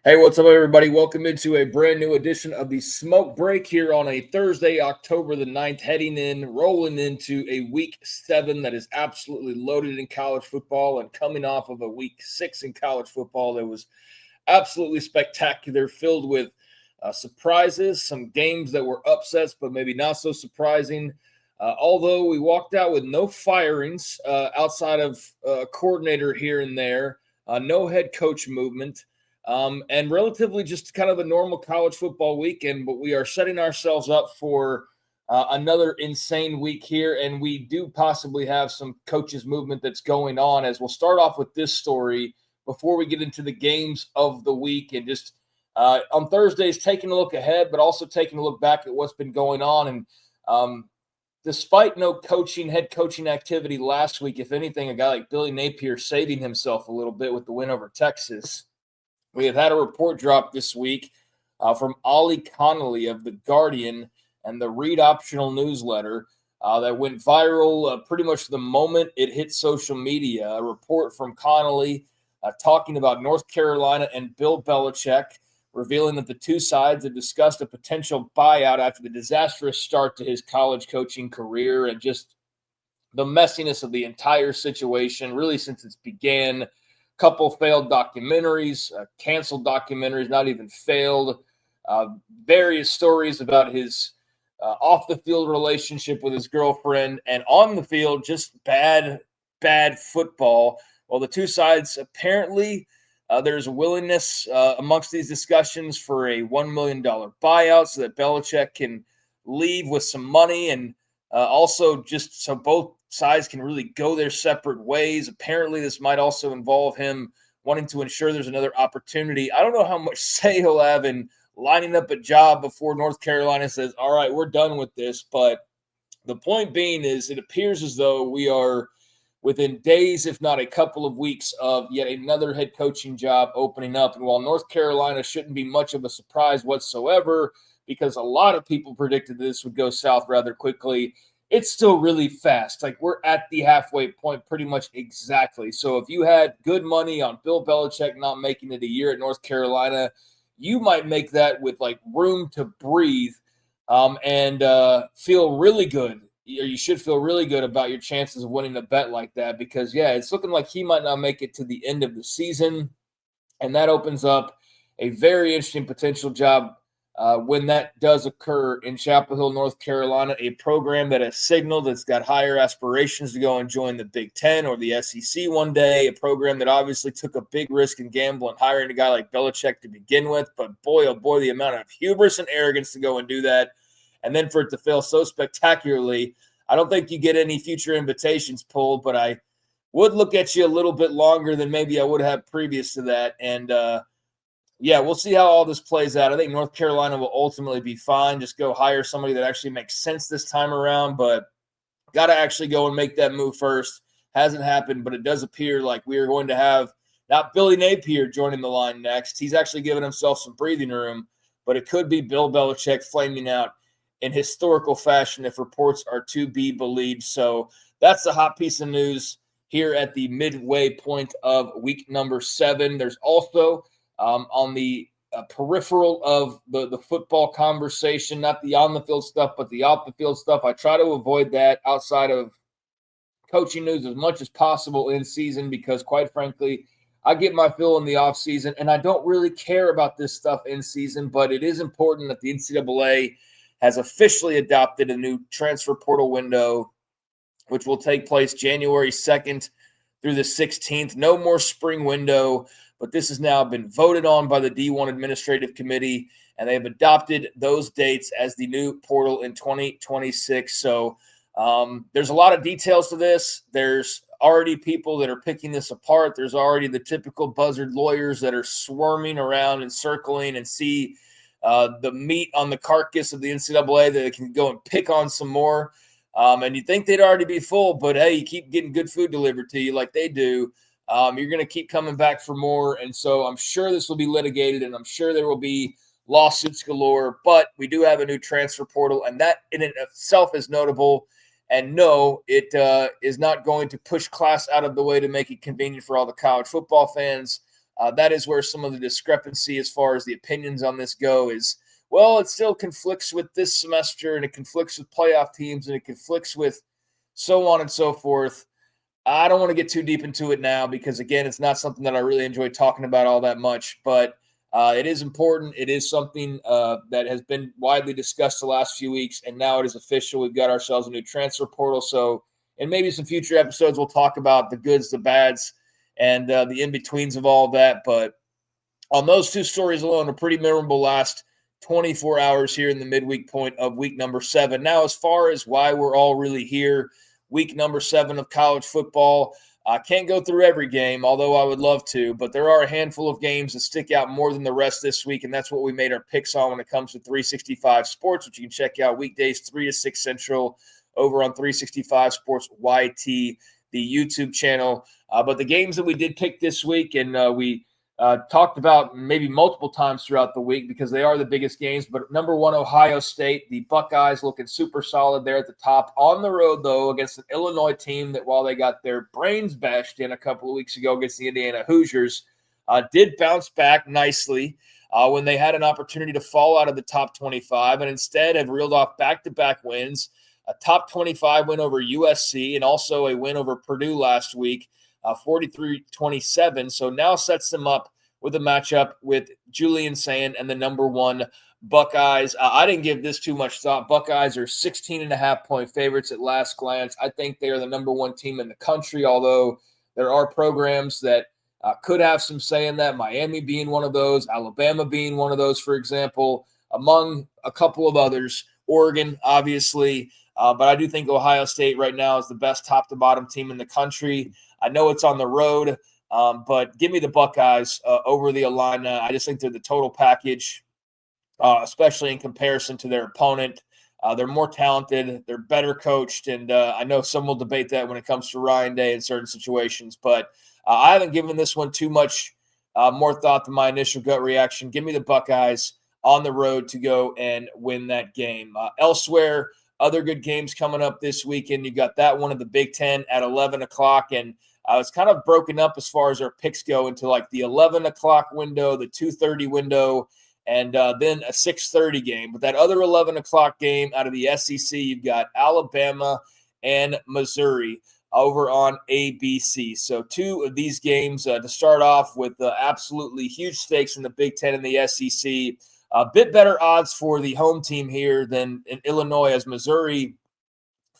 Hey, what's up, everybody? Welcome into a brand new edition of the Smoak Break here on a Thursday, October the 9th, rolling into a week 7 that is absolutely loaded in college football and coming off of a week 6 in college football that was absolutely spectacular, filled with surprises, some games that were upsets, but maybe not so surprising. Although we walked out with no firings outside of a coordinator here and there, no head coach movement. And relatively just kind of a normal college football weekend, but we are setting ourselves up for another insane week here. And we do possibly have some coaches movement that's going on, as we'll start off with this story before we get into the games of the week. And just on Thursdays, taking a look ahead, but also taking a look back at what's been going on. And despite no head coaching activity last week, if anything, a guy like Billy Napier saving himself a little bit with the win over Texas. We have had a report drop this week from Ollie Connolly of The Guardian and the Read Optional newsletter that went viral pretty much the moment it hit social media. A report from Connolly talking about North Carolina and Bill Belichick, revealing that the two sides have discussed a potential buyout after the disastrous start to his college coaching career and just the messiness of the entire situation, really since it began. Couple failed documentaries, canceled documentaries, not even failed, various stories about his off-the-field relationship with his girlfriend, and on the field, just bad football. Well, the two sides apparently, there's a willingness amongst these discussions for a $1 million buyout so that Belichick can leave with some money, and also just so both sides can really go their separate ways. Apparently, this might also involve him wanting to ensure there's another opportunity. I don't know how much say he'll have in lining up a job before North Carolina says, all right, we're done with this. But the point being is it appears as though we are within days, if not a couple of weeks, of yet another head coaching job opening up. And while North Carolina shouldn't be much of a surprise whatsoever, because a lot of people predicted this would go south rather quickly, it's still really fast. Like, we're at the halfway point pretty much exactly. So if you had good money on Bill Belichick not making it a year at North Carolina, you might make that with like room to breathe and feel really good. Or you should feel really good about your chances of winning a bet like that, because, yeah, it's looking like he might not make it to the end of the season. And that opens up a very interesting potential job when that does occur in Chapel Hill, North Carolina, a program that has signaled it's got higher aspirations to go and join the Big Ten or the SEC one day, a program that obviously took a big risk and gamble in hiring a guy like Belichick to begin with. But boy, oh boy, the amount of hubris and arrogance to go and do that, and then for it to fail so spectacularly. I don't think you get any future invitations pulled, but I would look at you a little bit longer than maybe I would have previous to that. And, yeah, we'll see how all this plays out. I think North Carolina will ultimately be fine. Just go hire somebody that actually makes sense this time around, but got to actually go and make that move first. Hasn't happened, but it does appear like we are going to have not Billy Napier joining the line next. He's actually given himself some breathing room, but it could be Bill Belichick flaming out in historical fashion if reports are to be believed. So that's a hot piece of news here at the midway point of week number 7. There's also on the peripheral of the football conversation, not the on-the-field stuff, but the off-the-field stuff. I try to avoid that outside of coaching news as much as possible in season because, quite frankly, I get my fill in the offseason, and I don't really care about this stuff in season, but it is important that the NCAA has officially adopted a new transfer portal window, which will take place January 2nd through the 16th. No more spring window, but this has now been voted on by the D1 Administrative Committee, and they've adopted those dates as the new portal in 2026. So there's a lot of details to this. There's already people that are picking this apart. There's already the typical buzzard lawyers that are swarming around and circling and see the meat on the carcass of the NCAA that they can go and pick on some more. And you think they'd already be full, but hey, you keep getting good food delivered to you like they do. You're going to keep coming back for more. And so I'm sure this will be litigated, and I'm sure there will be lawsuits galore. But we do have a new transfer portal, and that in itself is notable. And no, it is not going to push class out of the way to make it convenient for all the college football fans. That is where some of the discrepancy as far as the opinions on this go is, well, it still conflicts with this semester, and it conflicts with playoff teams, and it conflicts with so on and so forth. I don't want to get too deep into it now because, again, it's not something that I really enjoy talking about all that much, but it is important. It is something that has been widely discussed the last few weeks, and now it is official. We've got ourselves a new transfer portal. So, in maybe some future episodes, we'll talk about the goods, the bads, and the in-betweens of all of that. But on those two stories alone, a pretty memorable last 24 hours here in the midweek point of week number 7. Now, as far as why we're all really here, week number 7 of college football, I can't go through every game, although I would love to, but there are a handful of games that stick out more than the rest this week, and that's what we made our picks on when it comes to 365 Sports, which you can check out weekdays 3 to 6 Central over on 365 Sports YT, the YouTube channel. But the games that we did pick this week, and we talked about maybe multiple times throughout the week because they are the biggest games. But number 1, Ohio State, the Buckeyes looking super solid there at the top. On the road, though, against an Illinois team that, while they got their brains bashed in a couple of weeks ago against the Indiana Hoosiers, did bounce back nicely when they had an opportunity to fall out of the top 25 and instead have reeled off back-to-back wins, a top 25 win over USC and also a win over Purdue last week. 43-27, so now sets them up with a matchup with Julian Sand and the number 1 Buckeyes. I didn't give this too much thought. Buckeyes are 16.5-point favorites at last glance. I think they are the number 1 team in the country, although there are programs that could have some say in that, Miami being one of those, Alabama being one of those, for example, among a couple of others. Oregon, obviously, but I do think Ohio State right now is the best top-to-bottom team in the country. I know it's on the road, but give me the Buckeyes over the Illini. I just think they're the total package, especially in comparison to their opponent. They're more talented. They're better coached, and I know some will debate that when it comes to Ryan Day in certain situations, but I haven't given this one too much more thought than my initial gut reaction. Give me the Buckeyes on the road to go and win that game. Elsewhere, other good games coming up this weekend. You got that one of the Big Ten at 11 o'clock, and it's kind of broken up as far as our picks go into like the 11 o'clock window, the 2:30 window, and then a 6:30 game. But that other 11 o'clock game out of the SEC, you've got Alabama and Missouri over on ABC. So 2 of these games to start off with absolutely huge stakes in the Big Ten and the SEC. A bit better odds for the home team here than in Illinois, as Missouri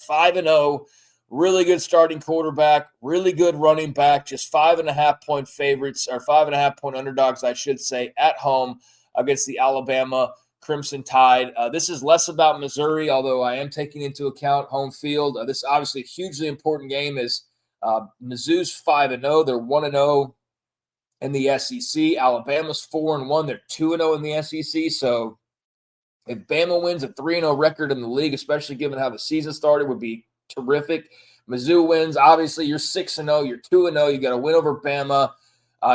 5-0, really good starting quarterback, really good running back, just 5.5-point favorites, or 5.5-point underdogs, I should say, at home against the Alabama Crimson Tide. This is less about Missouri, although I am taking into account home field. This is obviously a hugely important game as Mizzou's 5-0. They're 1-0 in the SEC. Alabama's 4-1. They're 2-0 in the SEC. So if Bama wins, a 3-0 record in the league, especially given how the season started, would be terrific. Mizzou wins. Obviously, you're 6-0. You're 2-0. You got a win over Bama.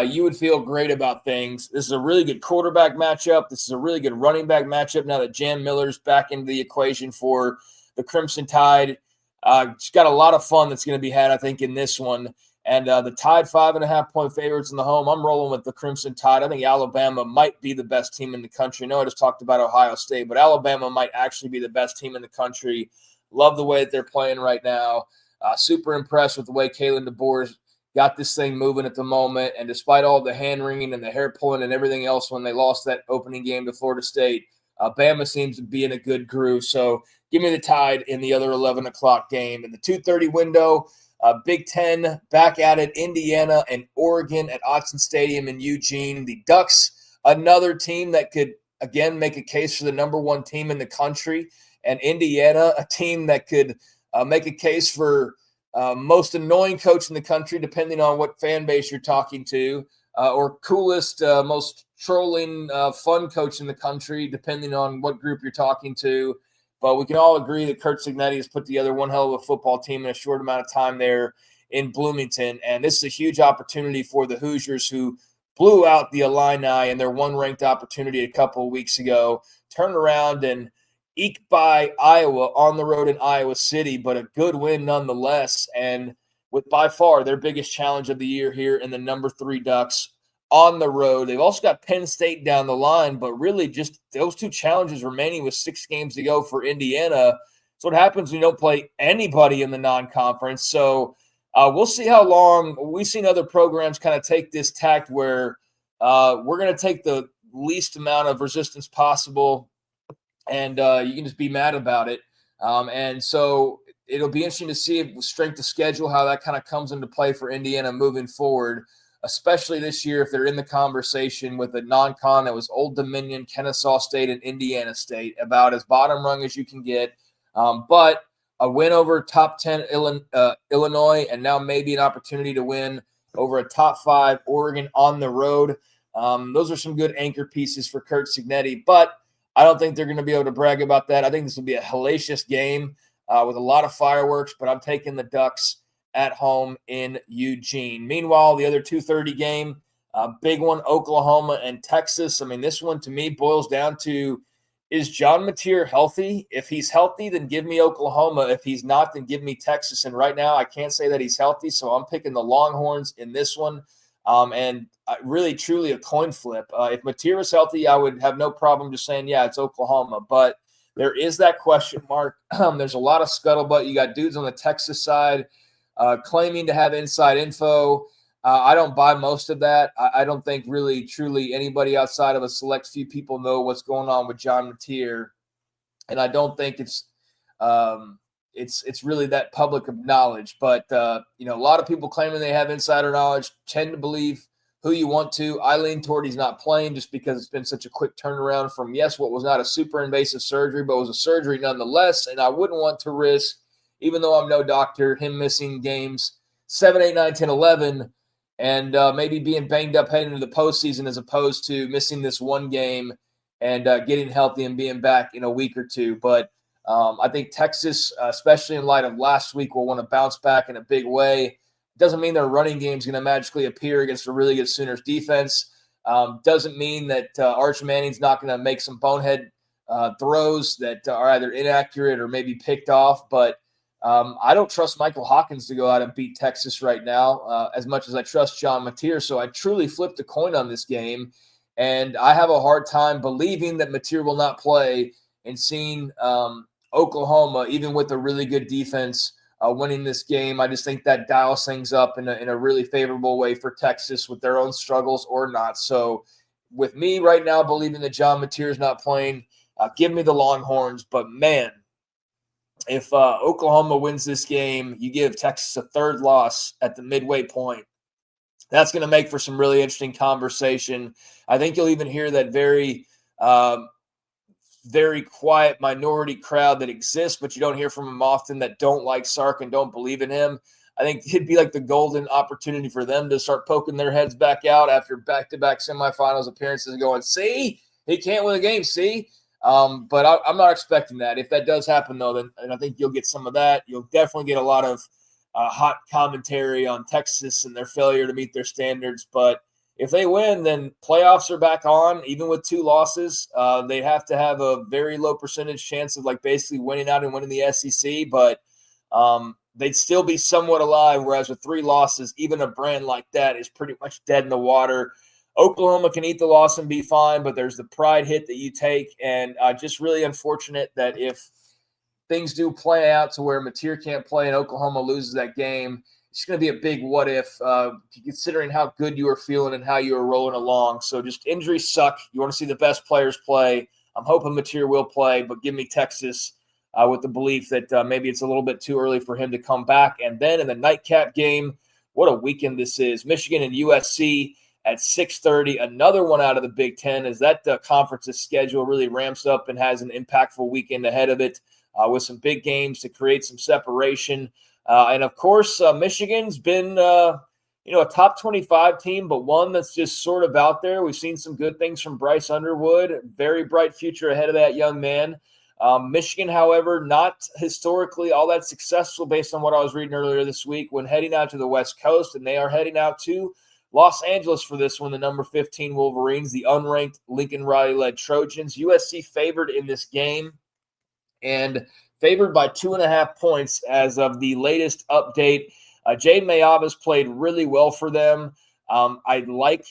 You would feel great about things. This is a really good quarterback matchup. This is a really good running back matchup now that Jan Miller's back into the equation for the Crimson Tide. It's got a lot of fun that's going to be had, I think, in this one. And the Tide 5.5-point favorites in the home. I'm rolling with the Crimson Tide. I think Alabama might be the best team in the country. I know I just talked about Ohio State, but Alabama might actually be the best team in the country. Love the way that they're playing right now. Super impressed with the way Kalen DeBoer's got this thing moving at the moment. And despite all the hand-wringing and the hair pulling and everything else when they lost that opening game to Florida State, Bama seems to be in a good groove. So give me the Tide in the other 11 o'clock game. In the 2:30 window, Big Ten back at it, Indiana and Oregon at Autzen Stadium in Eugene. The Ducks, another team that could, again, make a case for the number 1 team in the country. And Indiana, a team that could make a case for most annoying coach in the country, depending on what fan base you're talking to, or coolest, most trolling, fun coach in the country, depending on what group you're talking to. But we can all agree that Kurt Cignetti has put together one hell of a football team in a short amount of time there in Bloomington. And this is a huge opportunity for the Hoosiers, who blew out the Illini in their one-ranked opportunity a couple of weeks ago, turned around and eked by Iowa on the road in Iowa City, but a good win nonetheless. And with by far their biggest challenge of the year here in the number 3 Ducks on the road. They've also got Penn State down the line, but really just those two challenges remaining with 6 games to go for Indiana. So what happens when you don't play anybody in the non-conference. So we'll see how long. We've seen other programs kind of take this tact where we're going to take the least amount of resistance possible, and you can just be mad about it. And so it'll be interesting to see if strength of schedule, how that kind of comes into play for Indiana moving forward, especially this year if they're in the conversation with a non-con that was Old Dominion, Kennesaw State, and Indiana State, about as bottom rung as you can get. But a win over top 10 Illinois, and now maybe an opportunity to win over a top 5 Oregon on the road. Those are some good anchor pieces for Curt Cignetti, but I don't think they're going to be able to brag about that. I think this will be a hellacious game with a lot of fireworks, but I'm taking the Ducks at home in Eugene. Meanwhile, the other 2:30 game, big one, Oklahoma and Texas. I mean, this one to me boils down to, is John Mateer healthy? If he's healthy, then give me Oklahoma. If he's not, then give me Texas. And right now, I can't say that he's healthy, so I'm picking the Longhorns in this one. And really, truly a coin flip. If Mateer was healthy, I would have no problem just saying, yeah, it's Oklahoma. But there is that question mark. There's a lot of scuttlebutt. You got dudes on the Texas side claiming to have inside info. I don't buy most of that. I don't think really, truly anybody outside of a select few people know what's going on with John Mateer. And I don't think it's really that public of knowledge. But, a lot of people claiming they have insider knowledge tend to believe who you want to. I lean toward he's not playing just because it's been such a quick turnaround from, yes, what was not a super invasive surgery, but was a surgery nonetheless. And I wouldn't want to risk, even though I'm no doctor, him missing games 7, 8, 9, 10, 11, and maybe being banged up heading into the postseason as opposed to missing this one game and getting healthy and being back in a week or two. But I think Texas, especially in light of last week, will want to bounce back in a big way. Doesn't mean their running game is going to magically appear against a really good Sooners defense. Doesn't mean that Arch Manning's not going to make some bonehead throws that are either inaccurate or maybe picked off. But I don't trust Michael Hawkins to go out and beat Texas right now as much as I trust John Mateer. So I truly flipped a coin on this game. And I have a hard time believing that Mateer will not play and seeing Oklahoma, even with a really good defense, winning this game. I just think that dials things up in a really favorable way for Texas with their own struggles or not. So with me right now believing that John Mateer is not playing, give me the Longhorns. But, man, if Oklahoma wins this game, you give Texas a third loss at the midway point. That's going to make for some really interesting conversation. I think you'll even hear that very quiet minority crowd that exists, but you don't hear from them often, that don't like Sark and don't believe in him. I think it'd be like the golden opportunity for them to start poking their heads back out after back-to-back semifinals appearances and going, see, he can't win a game, see? But I'm not expecting that. If that does happen, though, then and I think you'll get some of that. You'll definitely get a lot of hot commentary on Texas and their failure to meet their standards. But if they win, then playoffs are back on. Even with 2 losses, they have to have a very low percentage chance of basically winning out and winning the SEC. But they'd still be somewhat alive, whereas with 3 losses, even a brand like that is pretty much dead in the water. Oklahoma can eat the loss and be fine, but there's the pride hit that you take. And just really unfortunate that if things do play out to where Mateer can't play and Oklahoma loses that game, it's going to be a big what if, considering how good you were feeling and how you were rolling along. So just injuries suck. You want to see the best players play. I'm hoping Mateer will play, but give me Texas with the belief that maybe it's a little bit too early for him to come back. And then in the nightcap game, what a weekend this is. Michigan and USC at 6:30, another one out of the Big Ten, as that conference's schedule really ramps up and has an impactful weekend ahead of it with some big games to create some separation. And, of course, Michigan's been, a top 25 team, but one that's just sort of out there. We've seen some good things from Bryce Underwood. Very bright future ahead of that young man. Michigan, however, not historically all that successful based on what I was reading earlier this week when heading out to the West Coast, and they are heading out to Los Angeles for this one, the number 15 Wolverines, the unranked Lincoln Riley-led Trojans. USC favored in this game and favored by 2.5 points as of the latest update. Jade Mayava's played really well for them. I like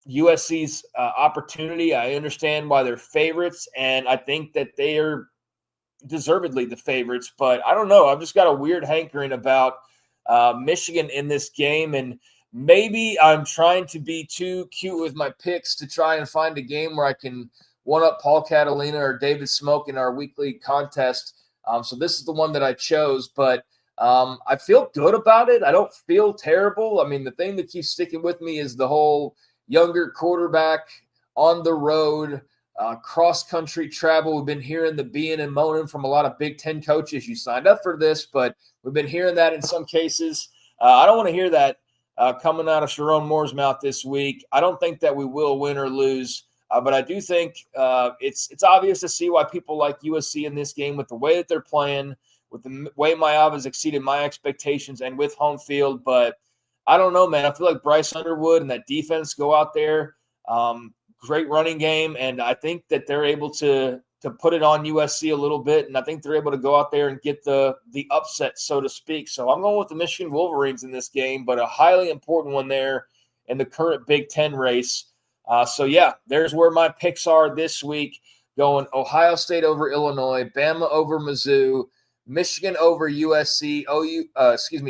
USC's opportunity. I understand why they're favorites, and I think that they are deservedly the favorites. But I don't know. I've just got a weird hankering about Michigan in this game, and maybe I'm trying to be too cute with my picks to try and find a game where I can one up Paul Catalina or David Smoak in our weekly contest. So this is the one that I chose, but I feel good about it. I don't feel terrible. I mean, the thing that keeps sticking with me is the whole younger quarterback on the road, cross-country travel. We've been hearing the being and moaning from a lot of Big Ten coaches. You signed up for this, but we've been hearing that in some cases. I don't want to hear that coming out of Sharon Moore's mouth this week. I don't think that we will win or lose, but I do think it's obvious to see why people like USC in this game with the way that they're playing, with the way Mayav exceeded my expectations, and with home field. But I don't know, man. I feel like Bryce Underwood and that defense go out there. Great running game, and I think that they're able to put it on USC a little bit, and I think they're able to go out there and get the upset, so to speak. So I'm going with the Michigan Wolverines in this game, but a highly important one there in the current Big Ten race. So, yeah, there's where my picks are this week, going Ohio State over Illinois, Bama over Mizzou, Michigan over USC,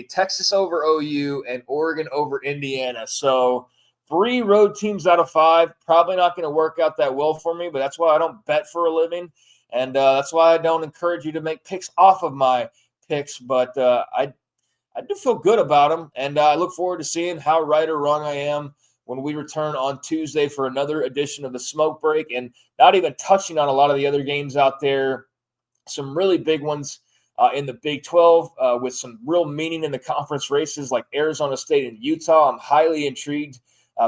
Texas over OU, and Oregon over Indiana. So 3 road teams out of 5, probably not going to work out that well for me, but that's why I don't bet for a living, and that's why I don't encourage you to make picks off of my picks, but I do feel good about them, and I look forward to seeing how right or wrong I am when we return on Tuesday for another edition of the Smoak Break, and not even touching on a lot of the other games out there, some really big ones in the Big 12 with some real meaning in the conference races like Arizona State and Utah. I'm highly intrigued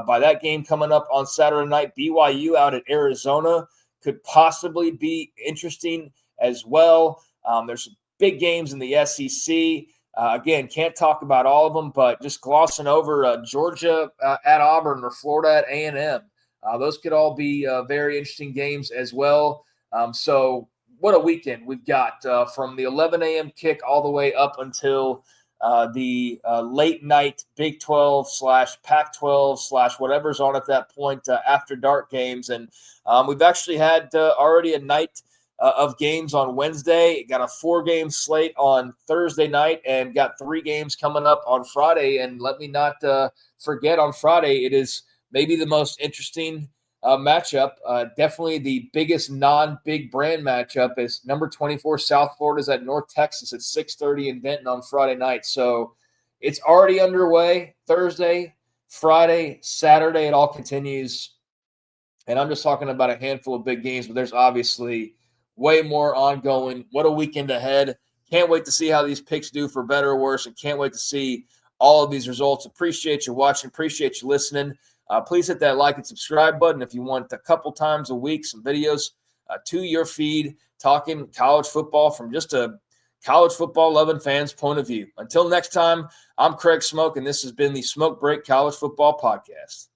by that game coming up on Saturday night. BYU out at Arizona could possibly be interesting as well. There's some big games in the SEC. Again, can't talk about all of them, but just glossing over Georgia at Auburn or Florida at A&M. Those could all be very interesting games as well. So what a weekend we've got from the 11 a.m. kick all the way up until the late night Big 12 / Pac-12 / whatever's on at that point after dark games. And we've actually had already a night of games on Wednesday. Got a 4-game slate on Thursday night and got 3 games coming up on Friday. And let me not forget, on Friday, it is maybe the most interesting matchup. Definitely the biggest non-big brand matchup is number 24 South Florida's at North Texas at 6:30 in Denton on Friday night. So it's already underway. Thursday, Friday, Saturday, it all continues. And I'm just talking about a handful of big games, but there's obviously way more ongoing. What a weekend ahead. Can't wait to see how these picks do, for better or worse, and can't wait to see all of these results. Appreciate you watching. Appreciate you listening. Please hit that like and subscribe button if you want a couple times a week some videos to your feed talking college football from just a college football loving fans point of view. Until next time, I'm Craig Smoak, and this has been the Smoak Break College Football Podcast.